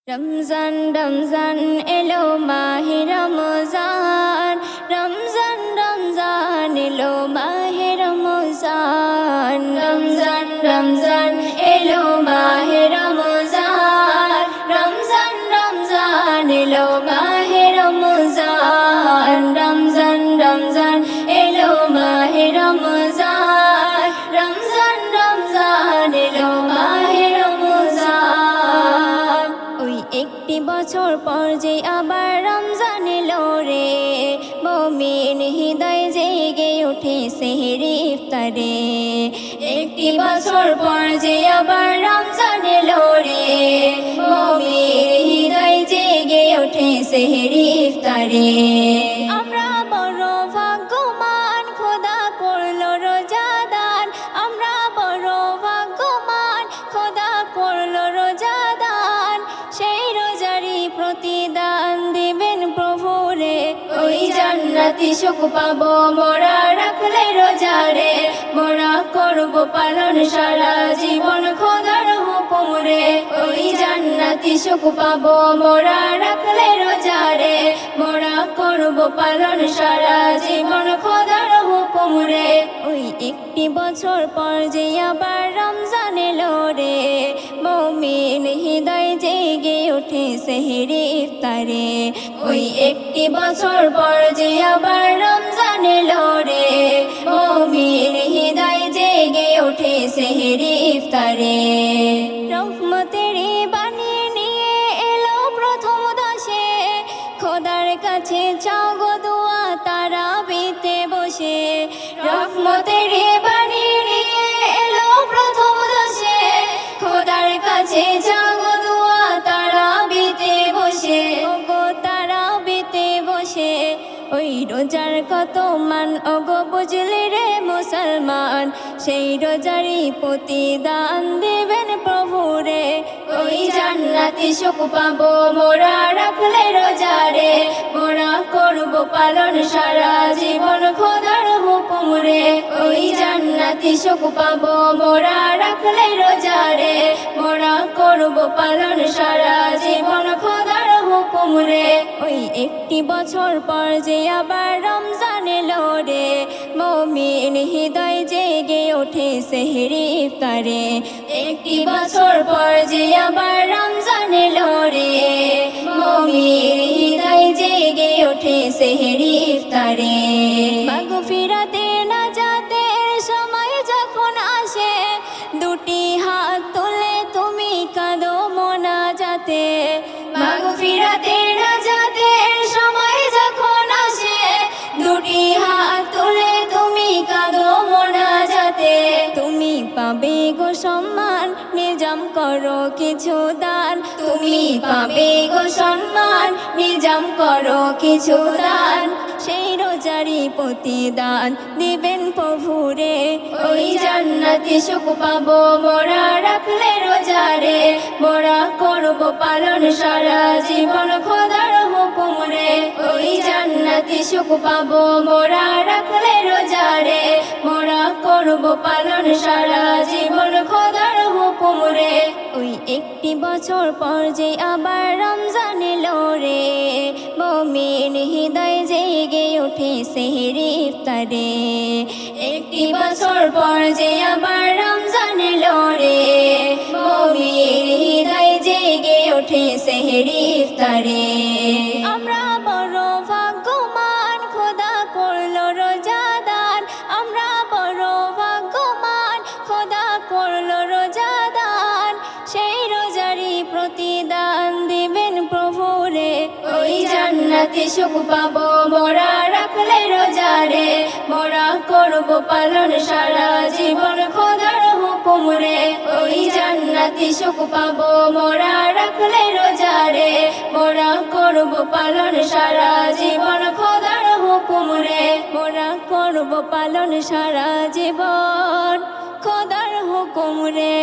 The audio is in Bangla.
রমজান রমজান এলো মাহে রমজান, রমজান রমজান এলো মাহে রমজান, রমজান রমজান এলো মাহে রমজান, রমজান রমজান এলো মাহে রমজান, রমজান রমজান এলো মাহে রমজান, রমজান রমজান এলো মাহে রমজান। ওই একটি বছর পর যে আবার রমজান এলো রে, মুমিন হৃদয় জেগে ওঠে সেহরি ইফতারে। একটি বছর পর যে আবার রমজান এলো রে, মুমিন হৃদয় জেগে ওঠে সেহরি ইফতারে। আমরা বড় ভাগ্যবান, খোদা করলো রোজাদান, আমরা বড় ভাগ্যবান, খোদা করলো রোজাদান। সেই রোজারি প্রতিদান দিবেন প্রভুরে, ওই জান্নাতি সুখ পাবো মোরা রাখলে রোজারে। মোরা করব পালন সারা জীবন খোদার হুকুম রে, ওই জান্নাতি সুখ পাবো মোরা রাখলে রোজারে। মোরা করব পালন সারা জীবন খোদার হুকুম রে। ওই একটি বছর পর যে আবার রমজান এলো রে, মুমিন হৃদয় জেগে ওঠে সেহরি ইফতারে। ওই একটি বছর পর যে আবার রমজান এলো রে, মুমিন হৃদয় জেগে ওঠে সেহরি ইফতারে। রহমতের বাণী নিয়ে এলো প্রথম দশে, খোদার কাছে চাও গো দোয়া তারাবিতে বসে। রহমতের বাণী নিয়ে এলো প্রথম দশে, খোদার কাছে চাও গো দোয়া তারাবিতে বসে। ওগো তারাবিতে বসে ওই রোজার কত মান ওগো বুঝলি রে মুসলমান। সেই রোজারই প্রতিদান দিবেন প্রভুরে, ওই জান্নাতি সুখ পাবো মোরা রাখলে রোজারে। মোরা করব পালন সারা জীবন খোদার হুকুম রে, ওই জান্নাতি সুখ পাবো মোরা রাখলে রোজারে। মোরা করব পালন সারা জীবন খোদার হুকুম রে। ওই একটি বছর পর যে আবার রমজান এলো রে, মুমিন হৃদয় জেগে ওঠে সেহরি ইফতারে। একটি বছর পর যে আবার রমজান এলো রে, মুমিন হৃদয় জেগে ওঠে সেহরি ইফতারে। মাগফিরাতে নাজাতের সময় যখন আসে, দুটি হাত তুলে তুমি কাঁদো মোনাজাতে। মাগফিরাতে নাজাতের সময় যখন আসে, দুটি হাত তুলে তুমি কাঁদো মোনাজাতে। তুমি পাবে গো সম্মান, নিজাম করো কিছু দান। তুমি পাবে গো সম্মান, নিজাম করো কিছু দান। সেই রোজারি প্রতিদান দিবেন প্রভুরে, ওই জান্নাতি সুখ পাবো মোরা রাখলে রোজারে। মোরা করব পালন সারা জীবন খোদার হুকুম রে, ওই জান্নাতি সুখ পাবো মোরা রাখলে রোজারে। মোরা করব পালন সারা জীবন খোদার হুকুম রে। ওই একটি বছর পর যে আবার রমজান এলো রে, মুমিন হৃদয় জেগে ওঠে সেহরি ইফতারে। একটি বছর পর যে আবার রমজান এলো রে, মুমিন হৃদয় জেগে ওঠে সেহরি ইফতারে। আমরা বড় ভাগ্যবান, খোদা করলো রোজাদান। আমরা বড় ভাগ্যবান, খোদা করলো রোজাদান। সেই রোজারি প্রতিদান দিবেন প্রভুরে, ওই জান্নাতি সুখ পাবো মোরা রাখলে রোজারে। মোরা করব পালন সারা জীবন খোদার হুকুম রে, ওই জান্নাতি সুখ পাবো মোরা রাখলে রোজারে। মোরা করব পালন সারা জীবন খোদার হুকুম রে। মোরা করব পালন সারা জীবন খোদার হুকুম রে।